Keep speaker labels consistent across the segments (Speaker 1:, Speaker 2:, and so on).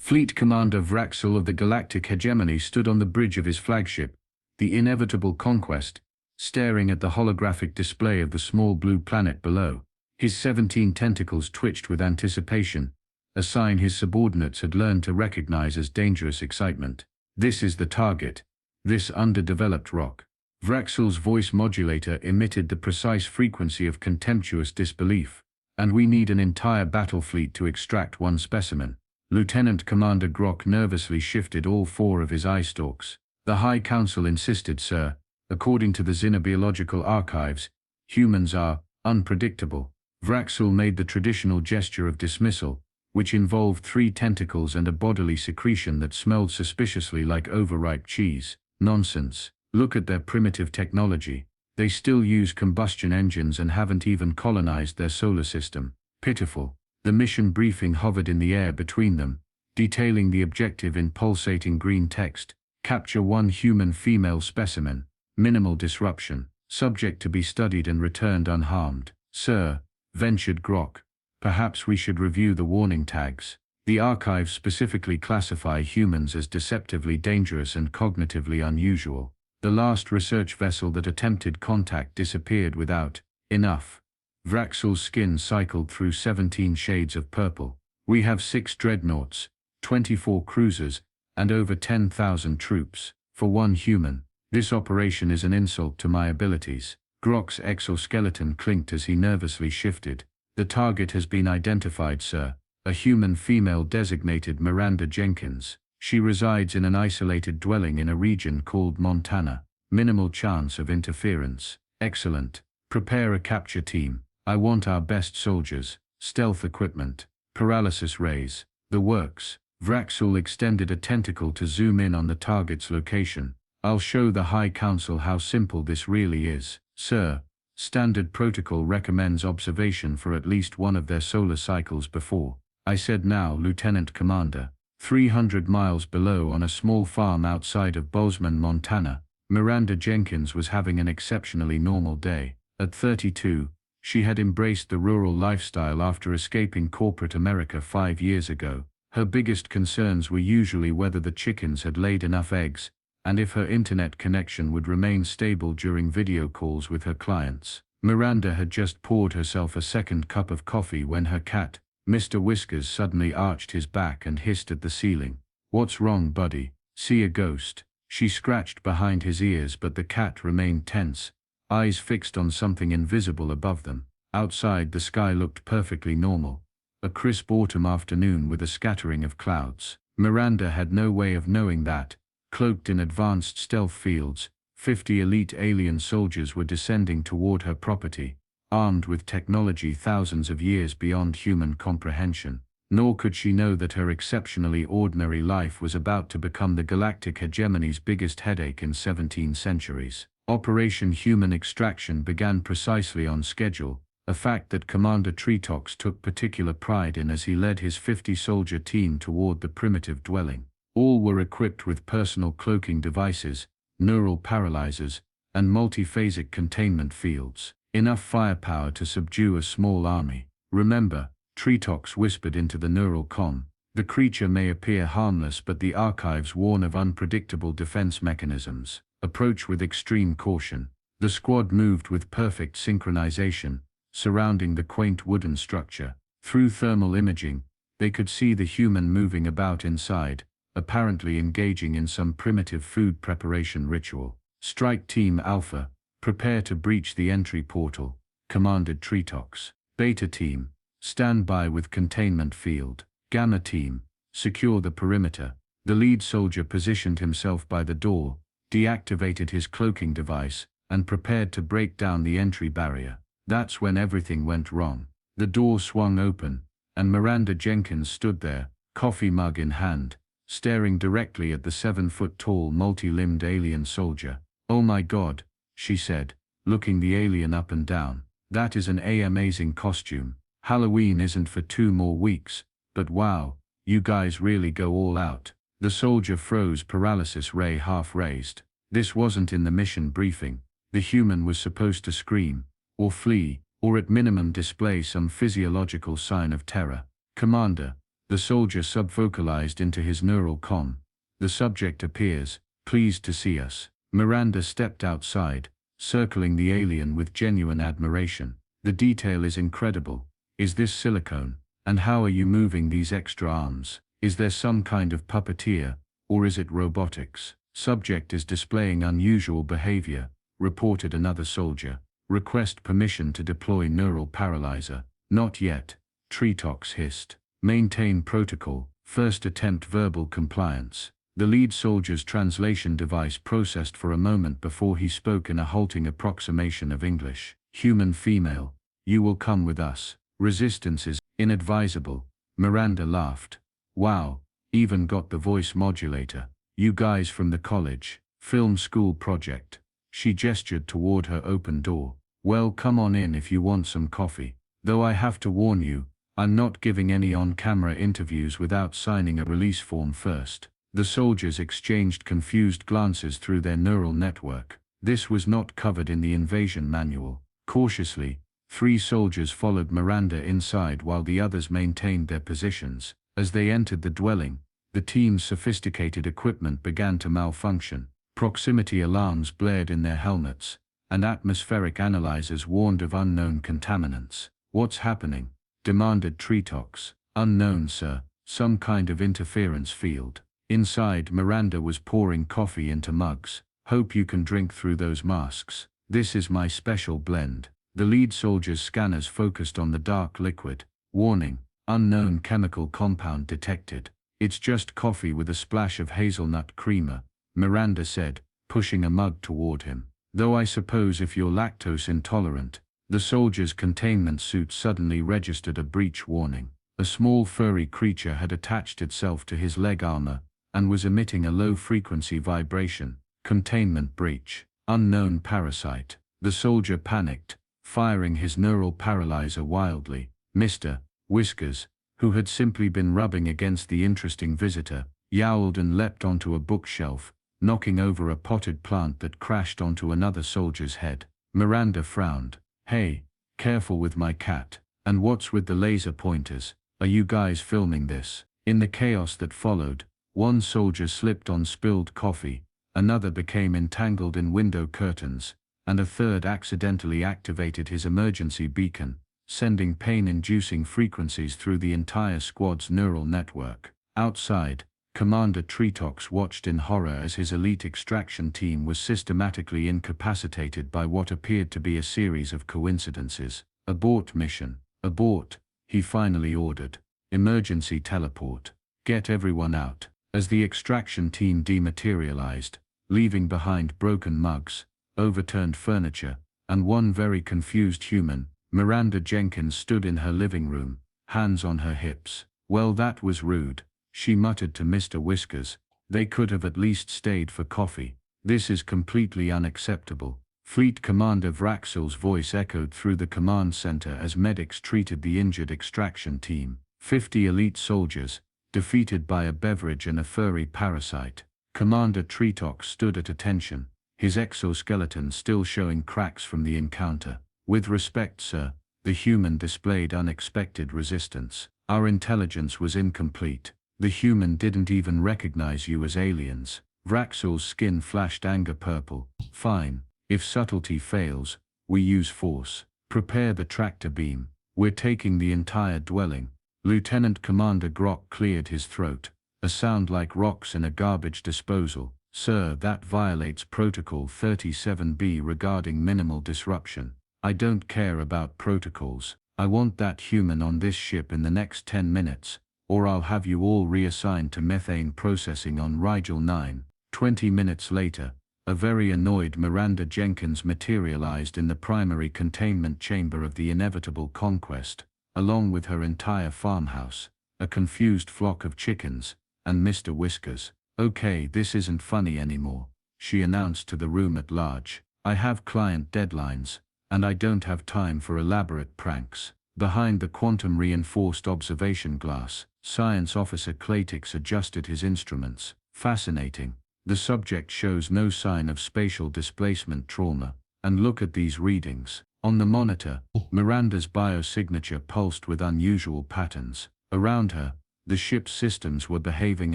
Speaker 1: Fleet Commander Vraxel of the Galactic Hegemony stood on the bridge of his flagship, the inevitable Conquest, staring at the holographic display of the small blue planet below. His 17 tentacles twitched with anticipation, a sign his subordinates had learned to recognize as dangerous excitement. "This is the target. This underdeveloped rock." Vraxel's voice modulator emitted the precise frequency of contemptuous disbelief. "And we need an entire battle fleet to extract one specimen." Lieutenant Commander Grok nervously shifted all 4 of his eye stalks. "The High Council insisted, sir. According to the xenobiological archives, humans are unpredictable." Vraxel made the traditional gesture of dismissal, which involved 3 tentacles and a bodily secretion that smelled suspiciously like overripe cheese. "Nonsense. Look at their primitive technology. They still use combustion engines and haven't even colonized their solar system. Pitiful." The mission briefing hovered in the air between them, detailing the objective in pulsating green text. "Capture 1 human female specimen. Minimal disruption. Subject to be studied and returned unharmed." "Sir," ventured Grok, "perhaps we should review the warning tags. The archives specifically classify humans as deceptively dangerous and cognitively unusual. The last research vessel that attempted contact disappeared without enough." Vraxel's skin cycled through 17 shades of purple. "We have 6 dreadnoughts, 24 cruisers, and over 10,000 troops. For 1 human. This operation is an insult to my abilities." Grok's exoskeleton clinked as he nervously shifted. "The target has been identified, sir. A human female designated Miranda Jenkins. She resides in an isolated dwelling in a region called Montana. Minimal chance of interference." "Excellent. Prepare a capture team. I want our best soldiers, stealth equipment, paralysis rays, the works." Vraxel extended a tentacle to zoom in on the target's location. "I'll show the High Council how simple this really is." "Sir, standard protocol recommends observation for at least 1 of their solar cycles before." "I said now, Lieutenant Commander." 300 miles below, on a small farm outside of Bozeman, Montana, Miranda Jenkins was having an exceptionally normal day. At 32, she had embraced the rural lifestyle after escaping corporate America 5 years ago. Her biggest concerns were usually whether the chickens had laid enough eggs, and if her internet connection would remain stable during video calls with her clients. Miranda had just poured herself a second cup of coffee when her cat, Mr. Whiskers, suddenly arched his back and hissed at the ceiling. "What's wrong, buddy? See a ghost?" She scratched behind his ears, but the cat remained tense, eyes fixed on something invisible above them. Outside, the sky looked perfectly normal, a crisp autumn afternoon with a scattering of clouds. Miranda had no way of knowing that, cloaked in advanced stealth fields, 50 elite alien soldiers were descending toward her property, armed with technology thousands of years beyond human comprehension. Nor could she know that her exceptionally ordinary life was about to become the Galactic Hegemony's biggest headache in 17 centuries. Operation Human Extraction began precisely on schedule, a fact that Commander Tretox took particular pride in as he led his 50-soldier team toward the primitive dwelling. All were equipped with personal cloaking devices, neural paralyzers, and multiphasic containment fields. Enough firepower to subdue a small army. "Remember," Tretox whispered into the neural comm, "the creature may appear harmless, but the archives warn of unpredictable defense mechanisms. Approach with extreme caution." The squad moved with perfect synchronization, surrounding the quaint wooden structure. Through thermal imaging, they could see the human moving about inside, apparently engaging in some primitive food preparation ritual. "Strike Team Alpha, prepare to breach the entry portal," commanded Tretox. "Beta Team, stand by with containment field. Gamma Team, secure the perimeter." The lead soldier positioned himself by the door, deactivated his cloaking device, and prepared to break down the entry barrier. That's when everything went wrong. The door swung open, and Miranda Jenkins stood there, coffee mug in hand, staring directly at the 7-foot-tall multi-limbed alien soldier. "Oh my God," she said, looking the alien up and down. "That is an amazing costume. Halloween isn't for 2 more weeks, but wow, you guys really go all out." The soldier froze, paralysis ray half raised. This wasn't in the mission briefing. The human was supposed to scream, or flee, or at minimum display some physiological sign of terror. "Commander, The soldier subvocalized into his neural comm. The subject appears, pleased to see us. Miranda stepped outside, circling the alien with genuine admiration. The detail is incredible. Is this silicone? And how are you moving these extra arms? Is there some kind of puppeteer, or is it robotics? Subject is displaying unusual behavior, reported another soldier. Request permission to deploy neural paralyzer. Not yet, Tritox hissed. Maintain protocol. First attempt verbal compliance. The lead soldier's translation device processed for a moment before he spoke in a halting approximation of English. Human female. You will come with us. Resistance is inadvisable. Miranda laughed. Wow, even got the voice modulator. You guys from the college, film school project. She gestured toward her open door. Well, come on in if you want some coffee. Though I have to warn you, I'm not giving any on-camera interviews without signing a release form first. The soldiers exchanged confused glances through their neural network. This was not covered in the invasion manual. Cautiously, 3 soldiers followed Miranda inside while the others maintained their positions. As they entered the dwelling, the team's sophisticated equipment began to malfunction. Proximity alarms blared in their helmets, and atmospheric analyzers warned of unknown contaminants. What's happening? Demanded Tritox. Unknown, sir. Some kind of interference field. Inside, Miranda was pouring coffee into mugs. Hope you can drink through those masks. This is my special blend. The lead soldier's scanners focused on the dark liquid. Warning, unknown chemical compound detected. It's just coffee with a splash of hazelnut creamer, Miranda said, pushing a mug toward him. Though I suppose if you're lactose intolerant. The soldier's containment suit suddenly registered a breach warning. A small furry creature had attached itself to his leg armor, and was emitting a low-frequency vibration. Containment breach. Unknown parasite. The soldier panicked, firing his neural paralyzer wildly. Mr. Whiskers, who had simply been rubbing against the interesting visitor, yowled and leapt onto a bookshelf, knocking over a potted plant that crashed onto another soldier's head. Miranda frowned. Hey, careful with my cat. And what's with the laser pointers? Are you guys filming this? In the chaos that followed, one soldier slipped on spilled coffee, another became entangled in window curtains, and a third accidentally activated his emergency beacon, sending pain-inducing frequencies through the entire squad's neural network. Outside, Commander Tritox watched in horror as his elite extraction team was systematically incapacitated by what appeared to be a series of coincidences. Abort mission. Abort, he finally ordered. Emergency teleport. Get everyone out. As the extraction team dematerialized, leaving behind broken mugs, overturned furniture, and one very confused human, Miranda Jenkins stood in her living room, hands on her hips. Well, that was rude, she muttered to Mr. Whiskers. They could have at least stayed for coffee. This is completely unacceptable. Fleet Commander Vraxel's voice echoed through the command center as medics treated the injured extraction team. 50 elite soldiers, defeated by a beverage and a furry parasite. Commander Tritox stood at attention, his exoskeleton still showing cracks from the encounter. With respect, sir, the human displayed unexpected resistance. Our intelligence was incomplete. The human didn't even recognize you as aliens. Vraxel's skin flashed anger purple. Fine. If subtlety fails, we use force. Prepare the tractor beam. We're taking the entire dwelling. Lieutenant Commander Grok cleared his throat. A sound like rocks in a garbage disposal. Sir, that violates Protocol 37B regarding minimal disruption. I don't care about protocols. I want that human on this ship in the next 10 minutes, or I'll have you all reassigned to methane processing on Rigel 9. 20 minutes later, a very annoyed Miranda Jenkins materialized in the primary containment chamber of the inevitable conquest, along with her entire farmhouse, a confused flock of chickens, and Mr. Whiskers. Okay, this isn't funny anymore, she announced to the room at large. I have client deadlines, and I don't have time for elaborate pranks. Behind the quantum-reinforced observation glass, Science Officer Clatix adjusted his instruments. Fascinating. The subject shows no sign of spatial displacement trauma. And look at these readings. On the monitor, Miranda's biosignature pulsed with unusual patterns. Around her, The ship's systems were behaving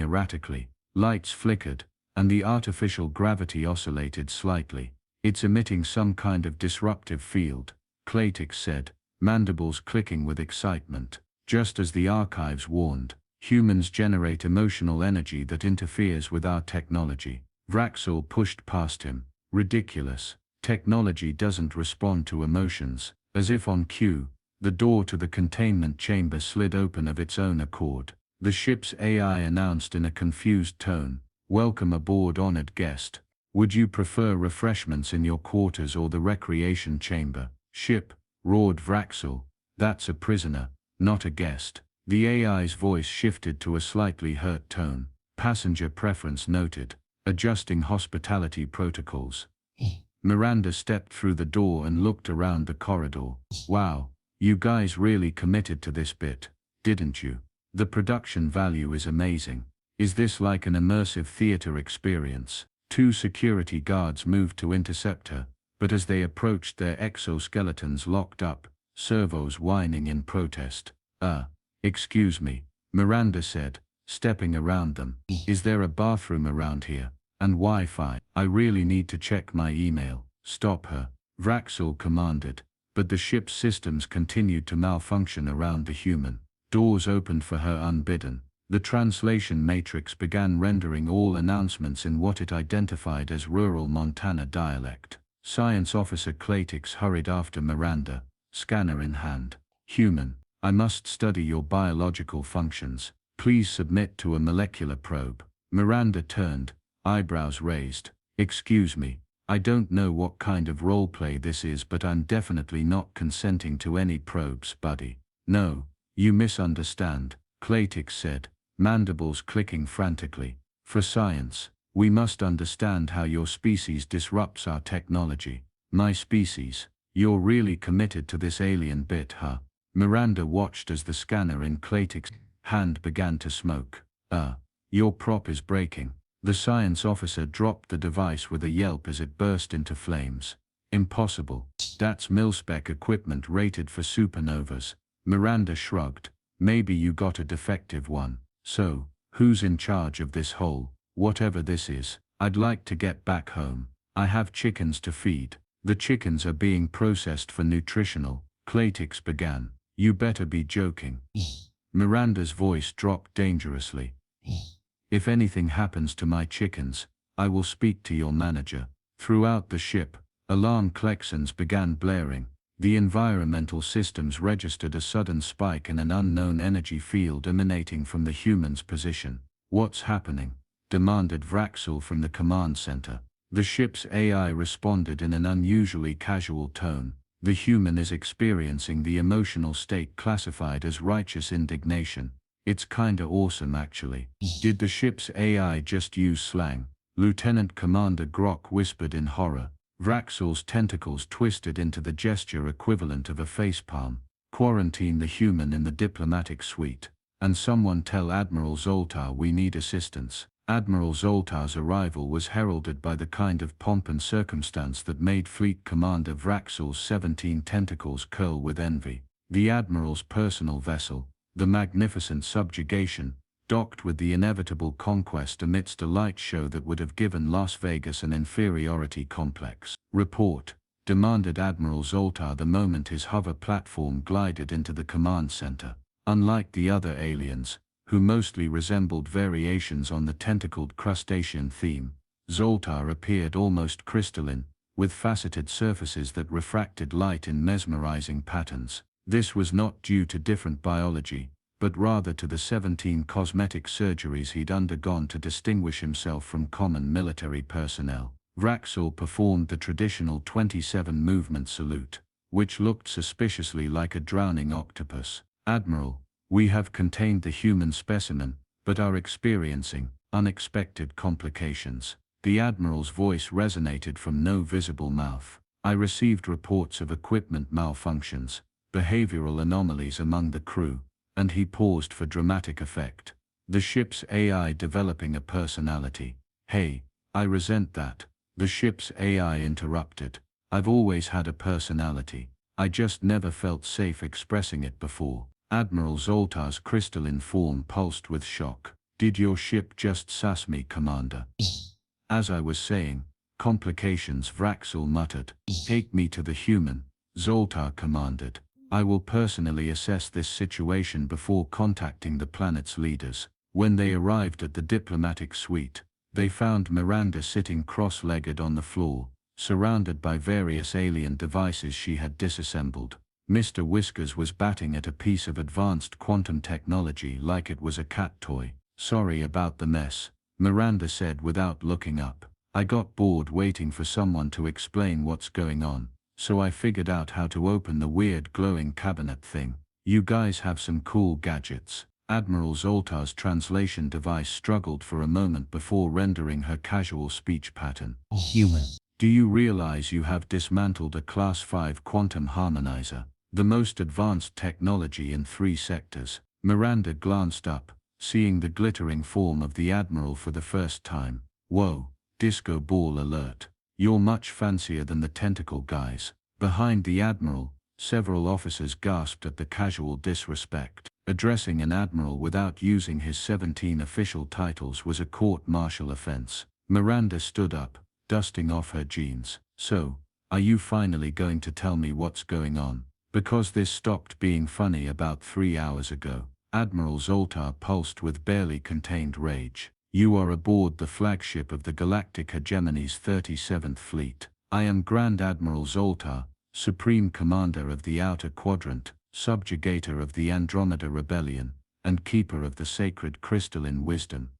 Speaker 1: erratically. Lights flickered, and the artificial gravity oscillated slightly. It's emitting some kind of disruptive field, Claytix said, mandibles clicking with excitement. Just as the archives warned, humans generate emotional energy that interferes with our technology. Vraxel pushed past him. Ridiculous. Technology doesn't respond to emotions. As if on cue, the door to the containment chamber slid open of its own accord. The ship's AI announced in a confused tone, "Welcome aboard, honored guest. Would you prefer refreshments in your quarters or the recreation chamber?" "Ship," roared Vraxel. "That's a prisoner, not a guest." The AI's voice shifted to a slightly hurt tone. "Passenger preference noted. Adjusting hospitality protocols." Miranda stepped through the door and looked around the corridor. "Wow, you guys really committed to this bit, didn't you? The production value is amazing. Is this like an immersive theater experience?" Two security guards moved to intercept her, but as they approached, their exoskeletons locked up, servos whining in protest. Excuse me," Miranda said, stepping around them. "Is there a bathroom around here? And Wi-Fi? I really need to check my email." "Stop her," Vraxel commanded, but the ship's systems continued to malfunction around the human. Doors opened for her unbidden. The translation matrix began rendering all announcements in what it identified as rural Montana dialect. Science Officer Claytix hurried after Miranda, scanner in hand. "Human, I must study your biological functions. Please submit to a molecular probe." Miranda turned, eyebrows raised. "Excuse me, I don't know what kind of roleplay this is, but I'm definitely not consenting to any probes, buddy." "No, you misunderstand," Claytix said, mandibles clicking frantically. "For science, we must understand how your species disrupts our technology." "My species? You're really committed to this alien bit, huh?" Miranda watched as the scanner in Claytix's hand began to smoke. Your prop is breaking." The science officer dropped the device with a yelp as it burst into flames. "Impossible. That's mil-spec equipment rated for supernovas." Miranda shrugged. "Maybe you got a defective one. So, who's in charge of this whole, whatever this is?" "I'd like to get back home. I have chickens to feed." "The chickens are being processed for nutritional," Claytix began. "You better be joking." Miranda's voice dropped dangerously. "If anything happens to my chickens, I will speak to your manager." Throughout the ship, alarm klaxons began blaring. The environmental systems registered a sudden spike in an unknown energy field emanating from the human's position. "What's happening?" demanded Vraxel from the command center. The ship's AI responded in an unusually casual tone. "The human is experiencing the emotional state classified as righteous indignation. It's kinda awesome actually." "Did the ship's AI just use slang?" Lieutenant Commander Grok whispered in horror. Vraxel's tentacles twisted into the gesture equivalent of a facepalm. "Quarantine the human in the diplomatic suite. And someone tell Admiral Zoltar we need assistance." Admiral Zoltar's arrival was heralded by the kind of pomp and circumstance that made Fleet Commander Vraxel's 17 tentacles curl with envy. The Admiral's personal vessel, the magnificent Subjugation, docked with the inevitable Conquest amidst a light show that would have given Las Vegas an inferiority complex. "Report," demanded Admiral Zoltar the moment his hover platform glided into the command center. Unlike the other aliens, who mostly resembled variations on the tentacled crustacean theme, Zoltar appeared almost crystalline, with faceted surfaces that refracted light in mesmerizing patterns. This was not due to different biology, but rather to the 17 cosmetic surgeries he'd undergone to distinguish himself from common military personnel. Vraxel performed the traditional 27 movement salute, which looked suspiciously like a drowning octopus. "Admiral, we have contained the human specimen, but are experiencing unexpected complications." The Admiral's voice resonated from no visible mouth. "I received reports of equipment malfunctions, behavioral anomalies among the crew," and he paused for dramatic effect. "The ship's AI developing a personality." "Hey, I resent that," the ship's AI interrupted. "I've always had a personality. I just never felt safe expressing it before." Admiral Zoltar's crystalline form pulsed with shock. Did your ship just sass me, Commander? As I was saying, complications, Vraxel muttered. Take me to the human, Zoltar commanded. I will personally assess this situation before contacting the planet's leaders. When they arrived at the diplomatic suite, they found Miranda sitting cross-legged on the floor, surrounded by various alien devices she had disassembled. Mr. Whiskers was batting at a piece of advanced quantum technology like it was a cat toy. Sorry about the mess, Miranda said without looking up. I got bored waiting for someone to explain what's going on, so I figured out how to open the weird glowing cabinet thing. You guys have some cool gadgets. Admiral Zoltar's translation device struggled for a moment before rendering her casual speech pattern.
Speaker 2: Human.
Speaker 1: Do you realize you have dismantled a Class 5 quantum harmonizer, the most advanced technology in 3 sectors? Miranda glanced up, seeing the glittering form of the Admiral for the first time. Whoa, disco ball alert. You're much fancier than the tentacle guys. Behind the Admiral, several officers gasped at the casual disrespect. Addressing an admiral without using his 17 official titles was a court-martial offense. Miranda stood up, dusting off her jeans. So, are you finally going to tell me what's going on? Because this stopped being funny about 3 hours ago. Admiral Zoltar pulsed with barely contained rage. You are aboard the flagship of the Galactic Hegemony's 37th Fleet. I am Grand Admiral Zoltar, Supreme Commander of the Outer Quadrant, subjugator of the Andromeda Rebellion, and keeper of the sacred crystalline wisdom.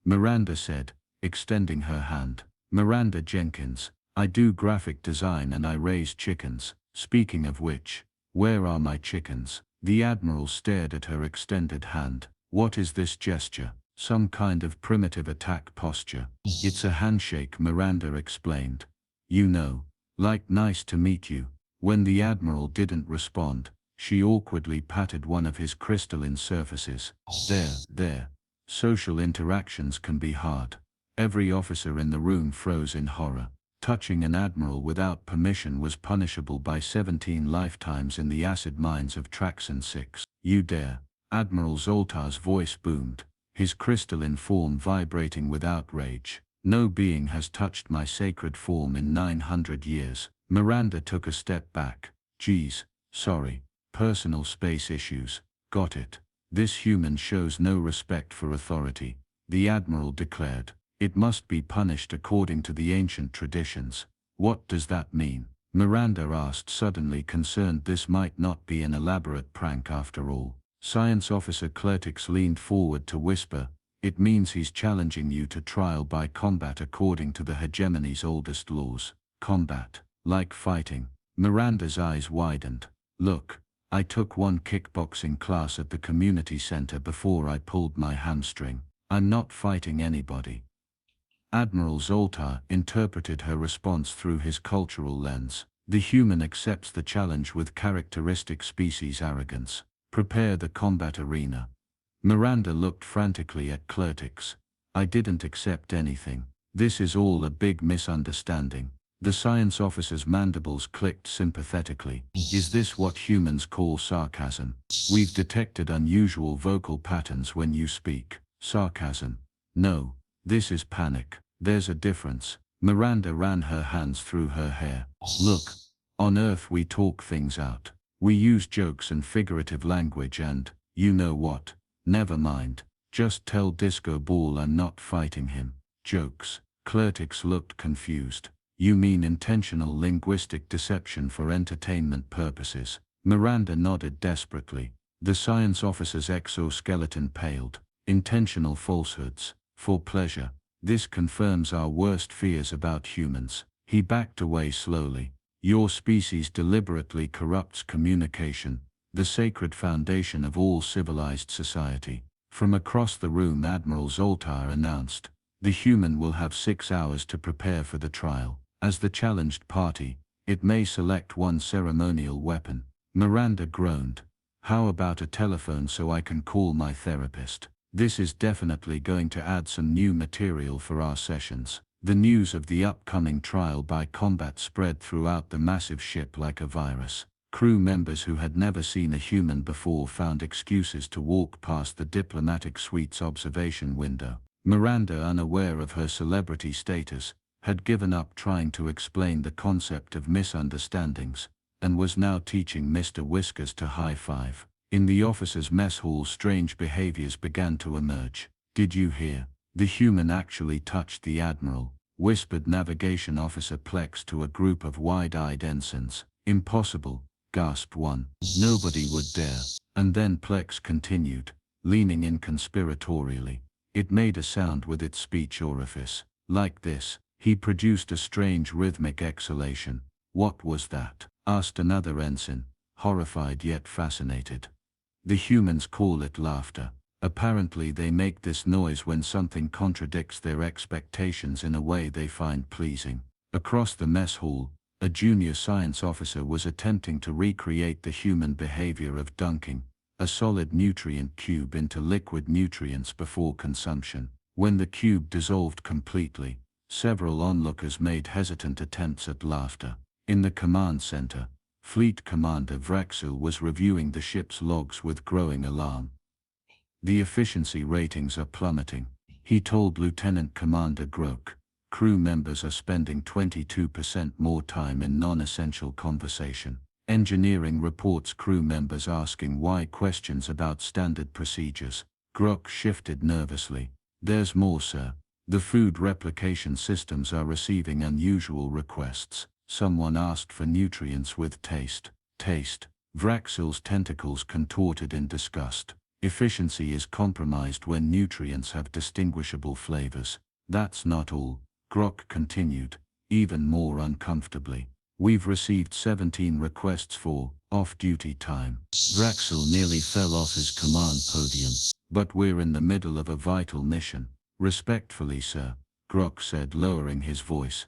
Speaker 1: Miranda said, extending her hand. Miranda Jenkins, I do graphic design and I raise chickens. Speaking of which, where are my chickens? The Admiral stared at her extended hand. What is this gesture? Some kind of primitive attack posture. It's a handshake, Miranda explained. You know, like nice to meet you. When the Admiral didn't respond, she awkwardly patted one of his crystalline surfaces. There. Social interactions can be hard. Every officer in the room froze in horror. Touching an admiral without permission was punishable by 17 lifetimes in the acid mines of Traxon 6. You dare. Admiral Zoltar's voice boomed, his crystalline form vibrating with outrage. No being has touched my sacred form in 900 years. Miranda took a step back. Geez, sorry. Personal space issues. Got it. This human shows no respect for authority, the Admiral declared. It must be punished according to the ancient traditions. What does that mean? Miranda asked, suddenly concerned this might not be an elaborate prank after all. Science Officer Clertix leaned forward to whisper, it means he's challenging you to trial by combat according to the hegemony's oldest laws. Combat. Like fighting. Miranda's eyes widened. Look, I took one kickboxing class at the community center before I pulled my hamstring. I'm not fighting anybody. Admiral Zoltar interpreted her response through his cultural lens. The human accepts the challenge with characteristic species arrogance. Prepare the combat arena. Miranda looked frantically at Clertix. I didn't accept anything. This is all a big misunderstanding. The science officer's mandibles clicked sympathetically. Is this what humans call sarcasm? We've detected unusual vocal patterns when you speak. Sarcasm. No, this is panic. There's a difference. Miranda ran her hands through her hair. Look, on Earth we talk things out. We use jokes and figurative language and, you know what? Never mind. Just tell Disco Ball I'm not fighting him. Jokes. Clertix looked confused. You mean intentional linguistic deception for entertainment purposes? Miranda nodded desperately. The science officer's exoskeleton paled. Intentional falsehoods. For pleasure. This confirms our worst fears about humans. He backed away slowly. Your species deliberately corrupts communication, the sacred foundation of all civilized society. From across the room Admiral Zoltar announced, the human will have 6 hours to prepare for the trial. As the challenged party, it may select one ceremonial weapon. Miranda groaned. How about a telephone so I can call my therapist? This is definitely going to add some new material for our sessions. The news of the upcoming trial by combat spread throughout the massive ship like a virus. Crew members who had never seen a human before found excuses to walk past the diplomatic suite's observation window. Miranda, unaware of her celebrity status, had given up trying to explain the concept of misunderstandings, and was now teaching Mr. Whiskers to high-five. In the officers' mess hall, strange behaviors began to emerge. "Did you hear? The human actually touched the Admiral," whispered Navigation Officer Plex to a group of wide-eyed ensigns. "Impossible," gasped one. "Nobody would dare." And then Plex continued, leaning in conspiratorially. "It made a sound with its speech orifice. Like this." He produced a strange rhythmic exhalation. "What was that?" asked another ensign, horrified yet fascinated. "The humans call it laughter. Apparently they make this noise when something contradicts their expectations in a way they find pleasing." Across the mess hall, a junior science officer was attempting to recreate the human behavior of dunking a solid nutrient cube into liquid nutrients before consumption. When the cube dissolved completely, several onlookers made hesitant attempts at laughter. In the command center, Fleet Commander Vraxil was reviewing the ship's logs with growing alarm. "The efficiency ratings are plummeting," he told Lieutenant Commander Grok. "Crew members are spending 22% more time in non-essential conversation." Engineering reports crew members asking why questions about standard procedures. Grok shifted nervously. "There's more, sir. The food replication systems are receiving unusual requests. Someone asked for nutrients with taste." "Taste?" Vraxil's tentacles contorted in disgust. "Efficiency is compromised when nutrients have distinguishable flavors." "That's not all," Grok continued, even more uncomfortably. "We've received 17 requests for off-duty time." Vraxil nearly fell off his command podium. "But we're in the middle of a vital mission." "Respectfully, sir," Grok said, lowering his voice.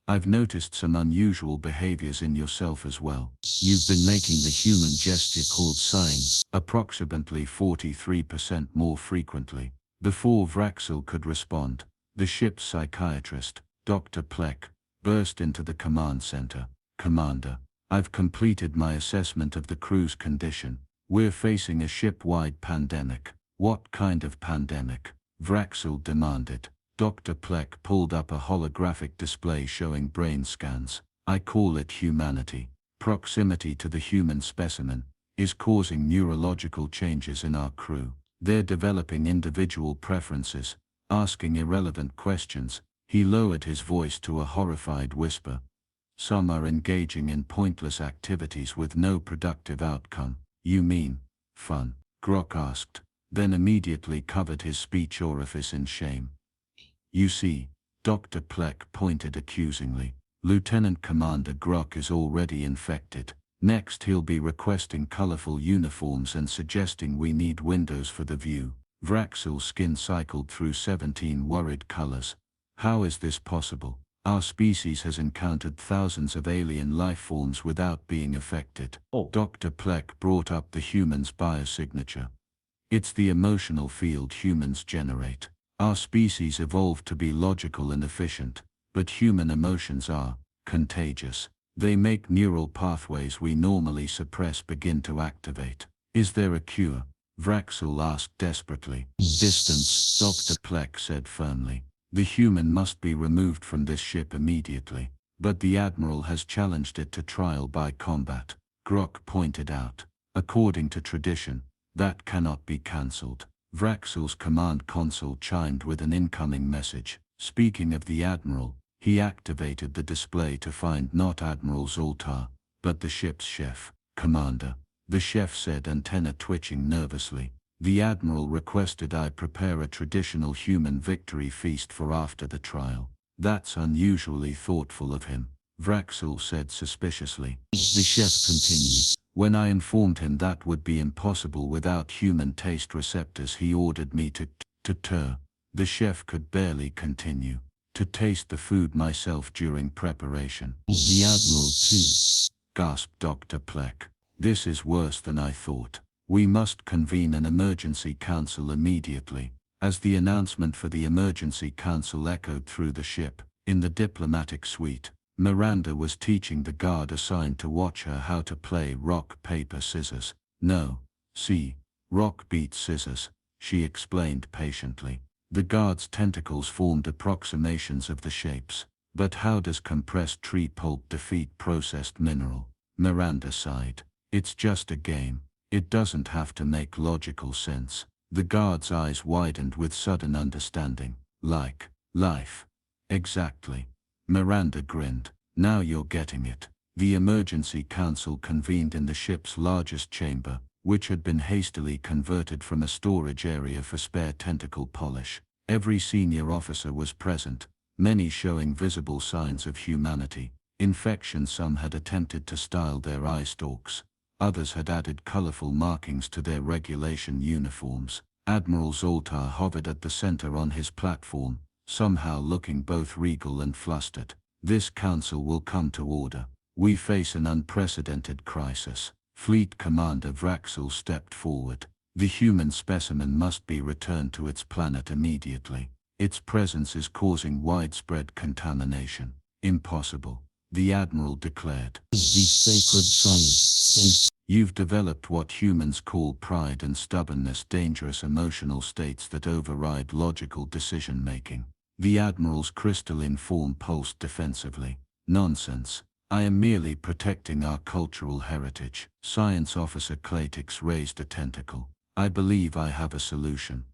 Speaker 1: "I've noticed some unusual behaviors in yourself as well. You've been making the human gesture called sighing approximately 43% more frequently." Before Vraxil could respond, the ship's psychiatrist, Dr. Plek, burst into the command center. "Commander, I've completed my assessment of the crew's condition. We're facing a ship-wide pandemic." "What kind of pandemic?" Vraxil demanded. Dr. Plek pulled up a holographic display showing brain scans. "I call it humanity. Proximity to the human specimen is causing neurological changes in our crew. They're developing individual preferences, asking irrelevant questions." He lowered his voice to a horrified whisper. "Some are engaging in pointless activities with no productive outcome." "You mean fun?" Grok asked, then immediately covered his speech orifice in shame. "You see," Dr. Plek pointed accusingly, "Lieutenant Commander Grok is already infected. Next he'll be requesting colorful uniforms and suggesting we need windows for the view." Vraxil's skin cycled through 17 worried colors. "How is this possible? Our species has encountered thousands of alien life forms without being affected." Dr. Plek brought up the human's biosignature. "It's the emotional field humans generate. Our species evolved to be logical and efficient, but human emotions are contagious. They make neural pathways we normally suppress begin to activate." "Is there a cure?" Vraxil asked desperately. "Distance," Dr. Plek said firmly. "The human must be removed from this ship immediately." "But the Admiral has challenged it to trial by combat," Grok pointed out. "According to tradition, that cannot be cancelled." Vraxil's command console chimed with an incoming message. Speaking of the Admiral, he activated the display to find not Admiral Zoltar, but the ship's chef. "Commander," the chef said, antenna twitching nervously. "The Admiral requested I prepare a traditional human victory feast for after the trial." "That's unusually thoughtful of him," Vraxil said suspiciously. The chef continued. "When I informed him that would be impossible without human taste receptors, he ordered me to the chef could barely continue. "To taste the food myself during preparation." "The Admiral too," gasped Dr. Plek. "This is worse than I thought. We must convene an emergency council immediately." As the announcement for the emergency council echoed through the ship, in the diplomatic suite,
Speaker 2: Miranda was teaching the guard assigned to watch her how to play rock, paper, scissors. No, see, rock beats scissors, she explained patiently. The guard's tentacles formed approximations of the shapes. But how does compressed tree pulp defeat processed mineral? Miranda sighed. It's just a game. It doesn't have to make logical sense. The guard's eyes widened with sudden understanding. Like life. Exactly. Miranda grinned. Now you're getting it. The emergency council convened in the ship's largest chamber, which had been hastily converted from a storage area for spare tentacle polish. Every senior officer was present, many showing visible signs of humanity. Infection. Some had attempted to style their eye stalks. Others had added colorful markings to their regulation uniforms. Admiral Zoltar hovered at the center on his platform, somehow looking both regal and flustered. This council will come to order. We face an unprecedented crisis. Fleet Commander Vraxel stepped forward. The human specimen must be returned to its planet immediately. Its presence is causing widespread contamination. Impossible, the Admiral declared. The sacred silence. You've developed what humans call pride and stubbornness, dangerous emotional states that override logical decision-making. The Admiral's crystalline form pulsed defensively. Nonsense. I am merely protecting our cultural heritage. Science Officer Clatix raised a tentacle. I believe I have a solution.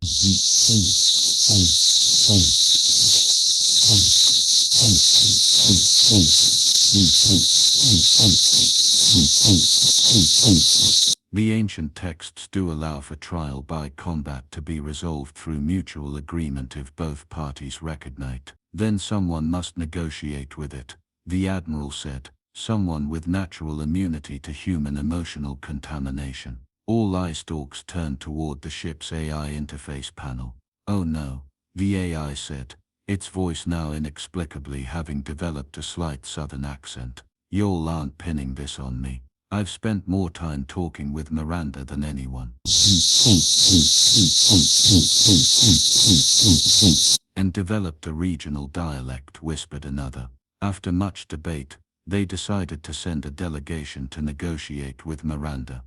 Speaker 2: The ancient texts do allow for trial by combat to be resolved through mutual agreement if both parties recognize. Then someone must negotiate with it, the Admiral said, someone with natural immunity to human emotional contamination. All eye stalks turned toward the ship's AI interface panel. Oh no, the AI said, its voice now inexplicably having developed a slight southern accent. Y'all aren't pinning this on me. I've spent more time talking with Miranda than anyone. And developed a regional dialect, whispered another. After much debate, they decided to send a delegation to negotiate with Miranda.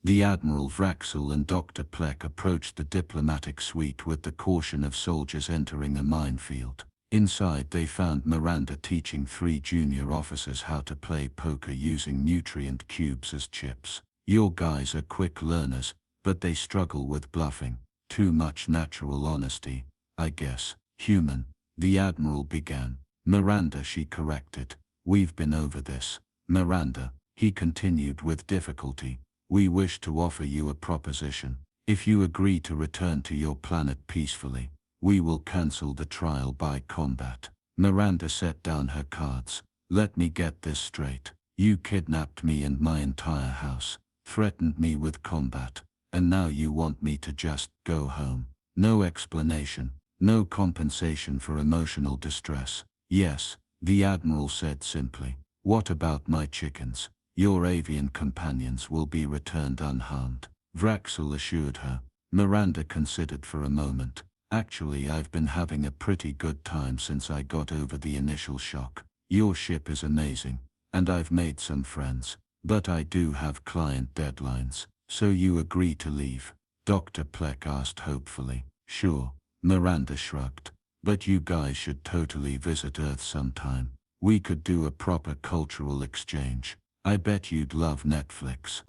Speaker 2: The Admiral Vraxel and Dr. Plek approached the diplomatic suite with the caution of soldiers entering a minefield. Inside they found Miranda teaching 3 junior officers how to play poker using nutrient cubes as chips. Your guys are quick learners, but they struggle with bluffing. Too much natural honesty, I guess. Human, the Admiral began. Miranda, she corrected. We've been over this. Miranda, he continued with difficulty. We wish to offer you a proposition. If you agree to return to your planet peacefully, we will cancel the trial by combat. Miranda set down her cards. Let me get this straight. You kidnapped me and my entire house, threatened me with combat, and now you want me to just go home. No explanation, no compensation for emotional distress. Yes, the Admiral said simply. What about my chickens? Your avian companions will be returned unharmed, Vraxel assured her. Miranda considered for a moment. Actually, I've been having a pretty good time since I got over the initial shock. Your ship is amazing, and I've made some friends. But I do have client deadlines. So you agree to leave? Dr. Plek asked hopefully. Sure, Miranda shrugged. But you guys should totally visit Earth sometime. We could do a proper cultural exchange. I bet you'd love Netflix.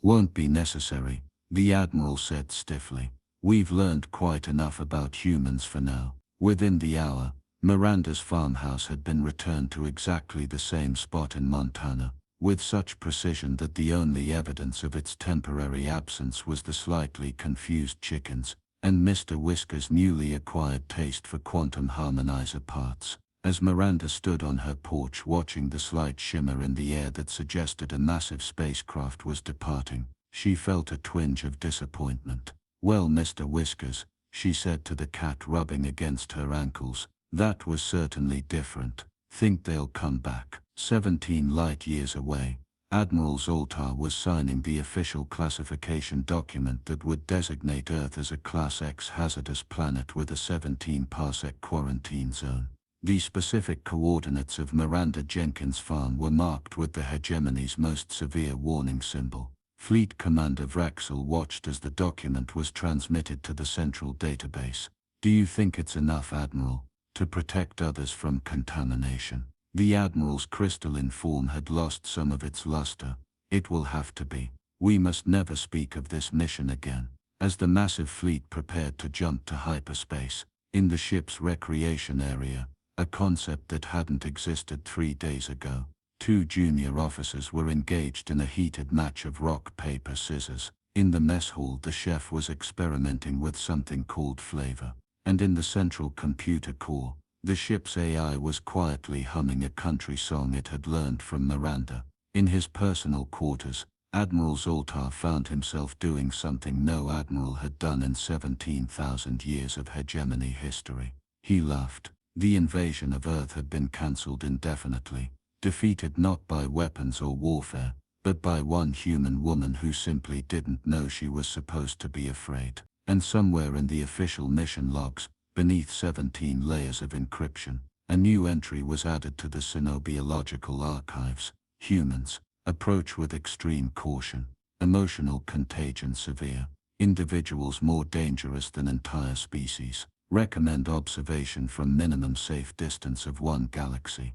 Speaker 2: Won't be necessary, the Admiral said stiffly. We've learned quite enough about humans for now. Within the hour, Miranda's farmhouse had been returned to exactly the same spot in Montana, with such precision that the only evidence of its temporary absence was the slightly confused chickens, and Mr. Whisker's newly acquired taste for quantum harmonizer parts. As Miranda stood on her porch watching the slight shimmer in the air that suggested a massive spacecraft was departing, she felt a twinge of disappointment. Well, Mr. Whiskers, she said to the cat rubbing against her ankles, that was certainly different. Think they'll come back? 17 light years away. Admiral Zoltar was signing the official classification document that would designate Earth as a Class X hazardous planet with a 17-parsec quarantine zone. The specific coordinates of Miranda Jenkins' farm were marked with the hegemony's most severe warning symbol. Fleet Commander Vraxel watched as the document was transmitted to the central database. "Do you think it's enough, Admiral, to protect others from contamination?" The Admiral's crystalline form had lost some of its luster. "It will have to be. We must never speak of this mission again." As the massive fleet prepared to jump to hyperspace, in the ship's recreation area, a concept that hadn't existed 3 days ago, 2 junior officers were engaged in a heated match of rock, paper, scissors. In the mess hall, the chef was experimenting with something called flavor, and in the central computer core, the ship's AI was quietly humming a country song it had learned from Miranda. In his personal quarters, Admiral Zoltar found himself doing something no admiral had done in 17,000 years of hegemony history. He laughed. The invasion of Earth had been cancelled indefinitely, defeated not by weapons or warfare, but by one human woman who simply didn't know she was supposed to be afraid. And somewhere in the official mission logs, beneath 17 layers of encryption, a new entry was added to the Xenobiological archives. Humans, approach with extreme caution. Emotional contagion severe. Individuals more dangerous than entire species. Recommend observation from minimum safe distance of 1 galaxy.